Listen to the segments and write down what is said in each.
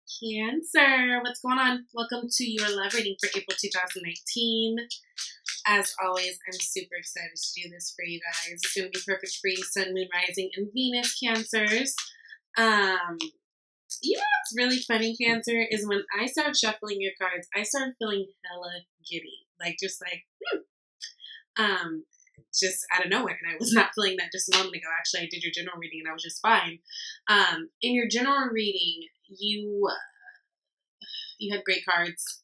Cancer, what's going on? Welcome to your love reading for April 2019. As always, I'm super excited to do this for you guys. It's going to be perfect for you, Sun, Moon, Rising, and Venus Cancers. You know what's really funny, Cancer, is when I started shuffling your cards, I started feeling hella giddy. Just out of nowhere. And I was not feeling that just a moment ago. Actually, I did your general reading and I was just fine. In your general reading, you had great cards.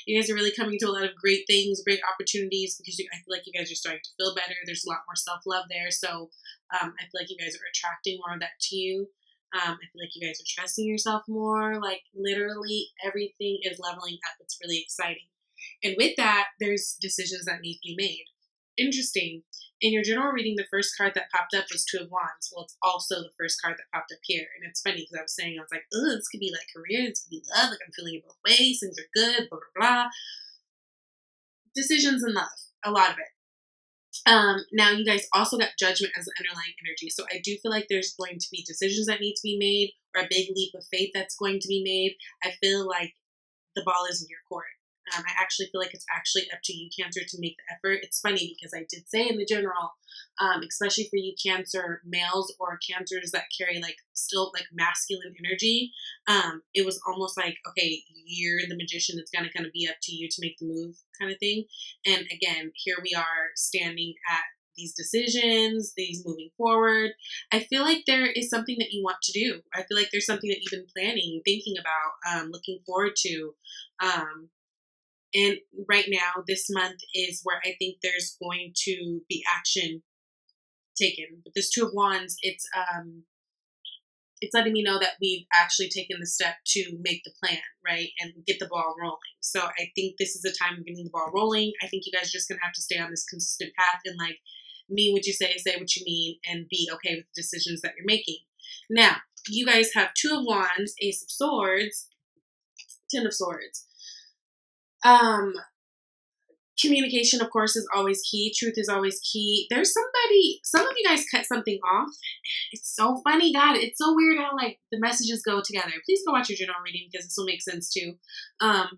You guys are really coming to a lot of great things, great opportunities, because I feel like you guys are starting to feel better. There's a lot more self-love there. So I feel like you guys are attracting more of that to you. I feel like you guys are trusting yourself more. Like literally everything is leveling up. It's really exciting. And with that, there's decisions that need to be made. Interesting. In your general reading, the first card that popped up was Two of Wands. Well, it's also the first card that popped up here. And it's funny because I was like, oh, this could be like career, this could be love, like I'm feeling it both ways, things are good, blah, blah, blah. Decisions in love, a lot of it. Now you guys also got Judgment as the underlying energy. So I do feel like there's going to be decisions that need to be made, or a big leap of faith that's going to be made. I feel like the ball is in your court. I actually feel like it's actually up to you, Cancer, to make the effort. It's funny because I did say in the general, especially for you Cancer males or Cancers that carry still masculine energy, it was almost like, okay, you're the magician. It's going to kind of be up to you to make the move kind of thing. And again, here we are standing at these decisions, these moving forward. I feel like there is something that you want to do. I feel like there's something that you've been planning, thinking about, looking forward to. And right now, this month is where I think there's going to be action taken. But this Two of Wands, it's letting me know that we've actually taken the step to make the plan, right? And get the ball rolling. So I think this is the time of getting the ball rolling. I think you guys are just going to have to stay on this consistent path and mean what you say what you mean, and be okay with the decisions that you're making. Now, you guys have Two of Wands, Ace of Swords, Ten of Swords. Communication, of course, is always key. Truth is always key. There's some of you guys cut something off. It's so funny, God. It's so weird how the messages go together. Please go watch your general reading because this will make sense too. I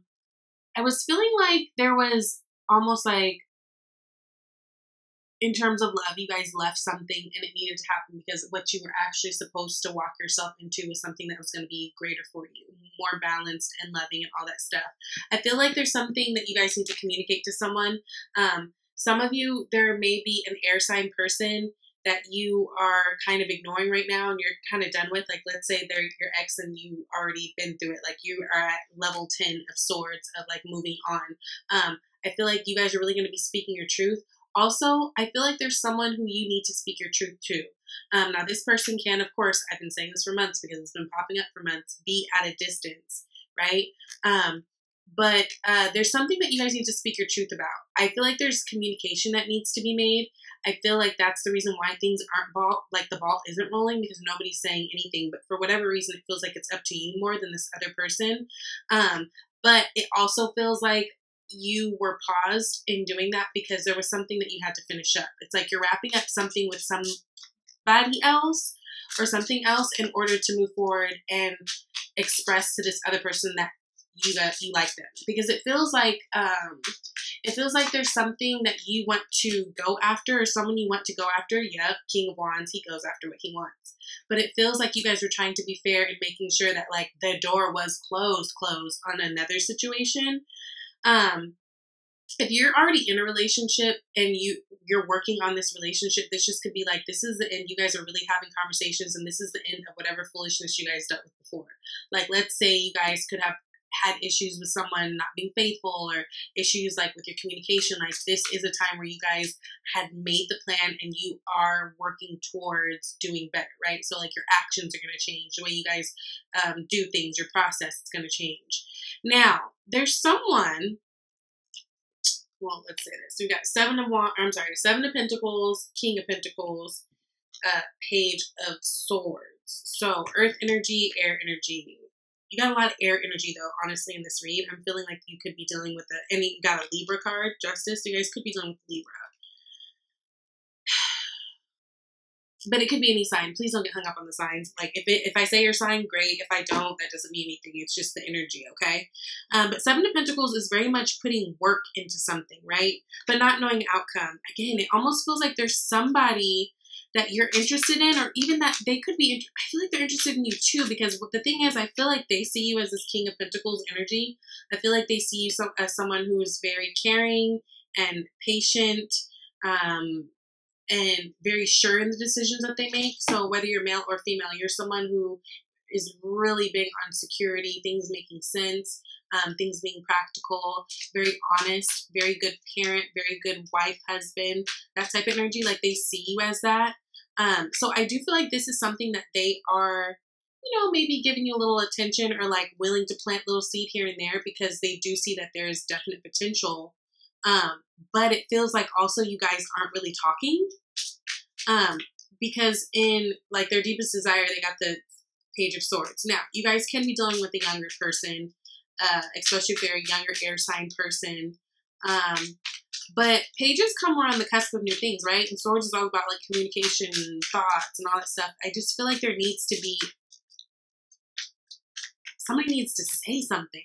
was feeling like there was almost in terms of love, you guys left something and it needed to happen because what you were actually supposed to walk yourself into was something that was going to be greater for you, more balanced and loving and all that stuff. I feel like there's something that you guys need to communicate to someone. Some of you, there may be an air sign person that you are kind of ignoring right now and you're kind of done with. Let's say they're your ex and you already been through it. You are at level 10 of swords of moving on. I feel like you guys are really going to be speaking your truth. Also, I feel like there's someone who you need to speak your truth to. Now, this person can, of course, I've been saying this for months because it's been popping up for months, be at a distance, right? But there's something that you guys need to speak your truth about. I feel like there's communication that needs to be made. I feel like that's the reason why things aren't the ball isn't rolling, because nobody's saying anything. But for whatever reason, it feels like it's up to you more than this other person. But it also feels like you were paused in doing that because there was something that you had to finish up. It's like you're wrapping up something with somebody else or something else in order to move forward and express to this other person that you like them, because it feels like there's something that you want to go after, or someone you want to go after. Yep, King of Wands, he goes after what he wants. But it feels like you guys were trying to be fair and making sure that the door was closed on another situation. If you're already in a relationship and you're working on this relationship, this just could be this is the end. You guys are really having conversations and this is the end of whatever foolishness you guys dealt with before. Let's say you guys could have had issues with someone not being faithful, or issues with your communication. This is a time where you guys had made the plan and you are working towards doing better, right? So your actions are going to change. The way you guys do things, your process is going to change. Now, there's someone, well, let's say this. We got Seven of Pentacles, King of Pentacles, Page of Swords. So Earth energy, air energy. You got a lot of air energy though, honestly, in this read. I'm feeling like you could be dealing with and you got a Libra card, Justice. So you guys could be dealing with Libra. But it could be any sign. Please don't get hung up on the signs. Like if I say your sign, great. If I don't, that doesn't mean anything. It's just the energy, okay? But Seven of Pentacles is very much putting work into something, right? But not knowing outcome. Again, it almost feels like there's somebody that you're interested in, or even that they could be. I feel like they're interested in you too, because the thing is, I feel like they see you as this King of Pentacles energy. I feel like they see you as someone who is very caring and patient, and very sure in the decisions that they make. So whether you're male or female, you're someone who is really big on security, things making sense, things being practical, very honest, very good parent, very good wife, husband, that type of energy. Like they see you as that. So I do feel like this is something that they are, you know, maybe giving you a little attention, or like willing to plant little seed here and there, because they do see that there is definite potential. But it feels like also you guys aren't really talking, because in like their deepest desire, they got the Page of Swords. Now, you guys can be dealing with a younger person, especially if they're a younger air sign person. But pages come more on the cusp of new things, right? And Swords is all about like communication and thoughts and all that stuff. I just feel like there needs to be, somebody needs to say something.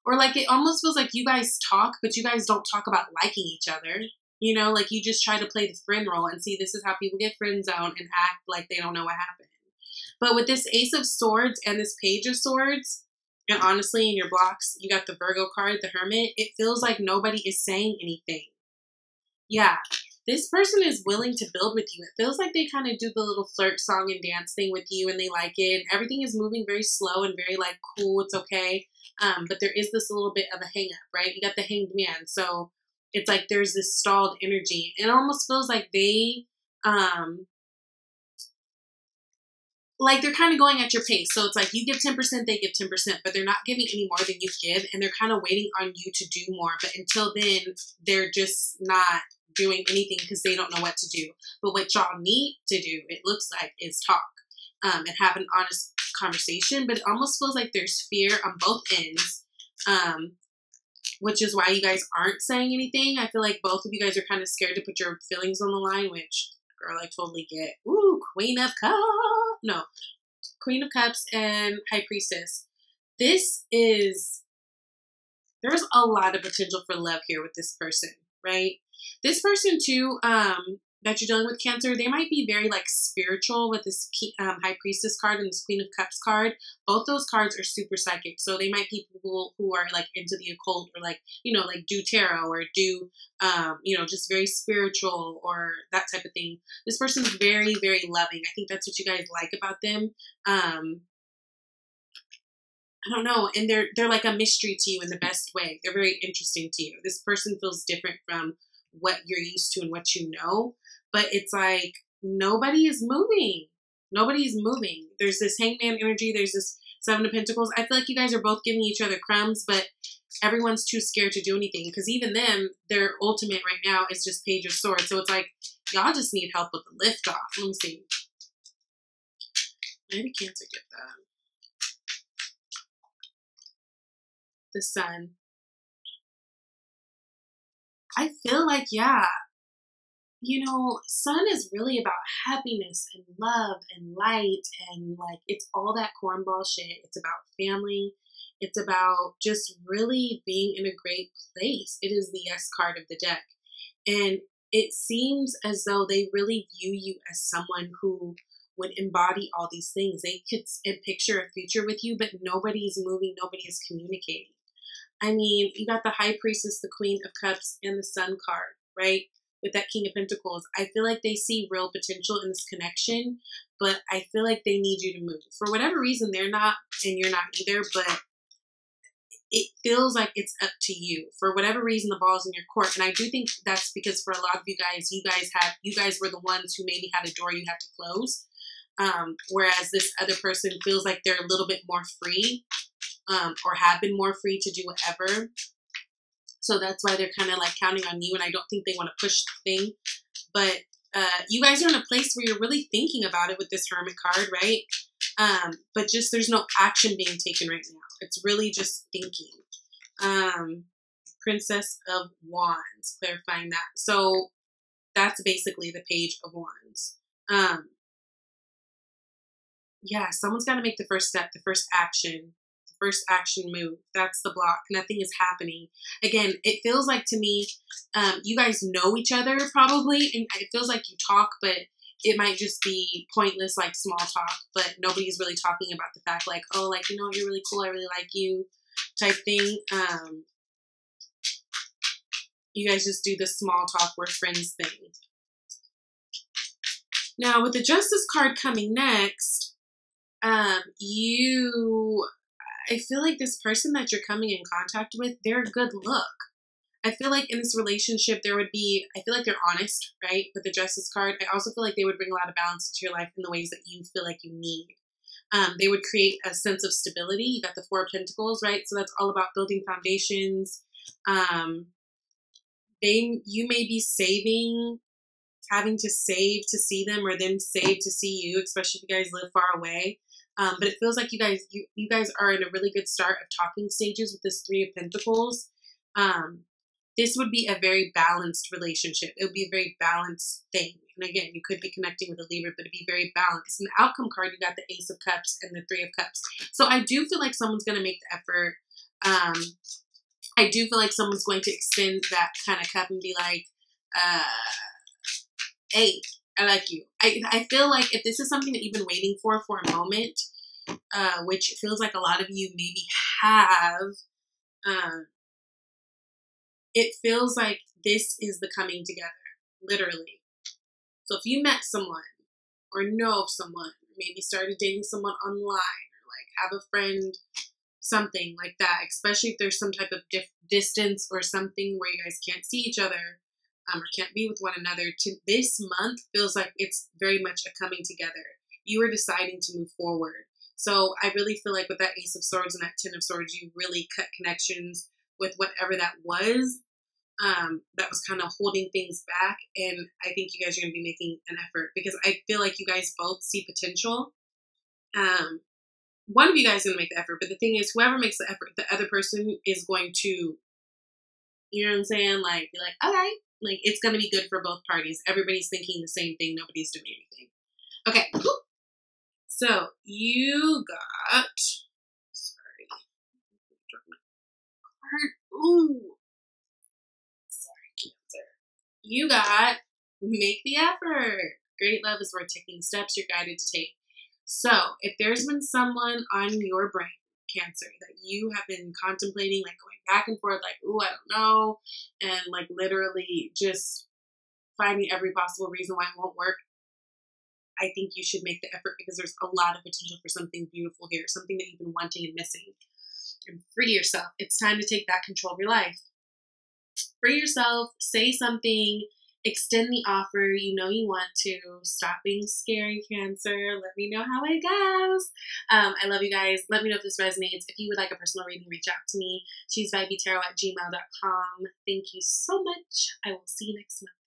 Or like it almost feels like you guys talk, but you guys don't talk about liking each other. You know, like you just try to play the friend role and see, this is how people get friend zoned and act like they don't know what happened. But with this Ace of Swords and this Page of Swords, and honestly in your blocks, you got the Virgo card, the Hermit, it feels like nobody is saying anything. Yeah, this person is willing to build with you. It feels like they kind of do the little flirt song and dance thing with you, and they like it. Everything is moving very slow and very like cool. It's okay. But there is this little bit of a hang up, right? You got the Hanged Man. So it's like there's this stalled energy. It almost feels like they, like they're kind of going at your pace. So it's like you give 10%, they give 10%, but they're not giving any more than you give. And they're kind of waiting on you to do more. But until then, they're just not doing anything because they don't know what to do. But what y'all need to do, it looks like, is talk and have an honest conversation. But it almost feels like there's fear on both ends, which is why you guys aren't saying anything. I feel like both of you guys are kind of scared to put your feelings on the line, which, girl, I totally get. Ooh, Queen of Cups. No, Queen of Cups and High Priestess. This is, there's a lot of potential for love here with this person, right? This person too, that you're dealing with, Cancer, they might be very like spiritual with this High Priestess card and this Queen of Cups card. Both those cards are super psychic. So they might be people who are like into the occult, or like, you know, like do tarot, or do, you know, just very spiritual or that type of thing. This person's very, very loving. I think that's what you guys like about them. I don't know. And they're like a mystery to you in the best way. They're very interesting to you. This person feels different from what you're used to and what you know. But it's like nobody is moving. Nobody's moving. There's this Hangman energy. There's this Seven of Pentacles. I feel like you guys are both giving each other crumbs, but everyone's too scared to do anything. Because even them, their ultimate right now is just Page of Swords. So it's like, y'all just need help with the lift off. Let me see. Maybe Cancer get that. The Sun. I feel like, yeah, you know, Sun is really about happiness and love and light, and like it's all that cornball shit. It's about family. It's about just really being in a great place. It is the Yes card of the deck. And it seems as though they really view you as someone who would embody all these things. They could picture a future with you, but nobody's moving, nobody is communicating. I mean, you got the High Priestess, the Queen of Cups, and the Sun card, right? With that King of Pentacles. I feel like they see real potential in this connection, but I feel like they need you to move. For whatever reason, they're not, and you're not either, but it feels like it's up to you. For whatever reason, the ball's in your court. And I do think that's because for a lot of you guys were the ones who maybe had a door you had to close. Whereas this other person feels like they're a little bit more free, or have been more free to do whatever. So that's why they're kind of like counting on you. And I don't think they want to push the thing. But you guys are in a place where you're really thinking about it with this Hermit card, right? But just there's no action being taken right now. It's really just thinking. Princess of Wands, clarifying that. So that's basically the Page of Wands. Yeah, someone's got to make the first step, the first action move. That's the block. Nothing is happening. Again, it feels like to me, you guys know each other probably, and it feels like you talk, but it might just be pointless, like small talk, but nobody's really talking about the fact like, oh, like, you know, you're really cool, I really like you type thing. You guys just do the small talk, we're friends thing. Now, with the Justice card coming next, I feel like this person that you're coming in contact with, they're a good look. I feel like in this relationship, I feel like they're honest, right? With the Justice card, I also feel like they would bring a lot of balance to your life in the ways that you feel like you need. They would create a sense of stability. You got the Four of Pentacles, right? So that's all about building foundations. You may be having to save to see them, or them save to see you, especially if you guys live far away. But it feels like you guys are in a really good start of talking stages with this Three of Pentacles. This would be a very balanced relationship. It would be a very balanced thing. And again, you could be connecting with a Libra, but it'd be very balanced. In the outcome card, you got the Ace of Cups and the Three of Cups. So I do feel like someone's going to make the effort. I do feel like someone's going to extend that kind of cup and be like, hey, I like you. I feel like if this is something that you've been waiting for a moment, which feels like a lot of you maybe have, it feels like this is the coming together, literally. So if you met someone or know of someone, maybe started dating someone online, or like have a friend, something like that, especially if there's some type of distance or something where you guys can't see each other, or can't be with one another, this month feels like it's very much a coming together. You are deciding to move forward. So I really feel like with that Ace of Swords and that Ten of Swords, you really cut connections with whatever that was kind of holding things back. And I think you guys are going to be making an effort, because I feel like you guys both see potential. One of you guys is going to make the effort, but the thing is, whoever makes the effort, the other person is going to, you know what I'm saying? Like, be like, all right, like it's going to be good for both parties. Everybody's thinking the same thing. Nobody's doing anything. Okay. So you got, sorry. Ooh. Sorry, Cancer. You got, make the effort. Great love is worth taking the steps you're guided to take. So if there's been someone on your brain, Cancer, that you have been contemplating, like going back and forth, like, ooh, I don't know, and like literally just finding every possible reason why it won't work, I think you should make the effort, because there's a lot of potential for something beautiful here, something that you've been wanting and missing. And free yourself. It's time to take back control of your life. Free yourself. Say something. Extend the offer you know you want to. Stop being scary, Cancer. Let me know how it goes. I love you guys. Let me know if this resonates. If you would like a personal reading, reach out to me. She's vibeytarot@gmail.com. Thank you so much. I will see you next month.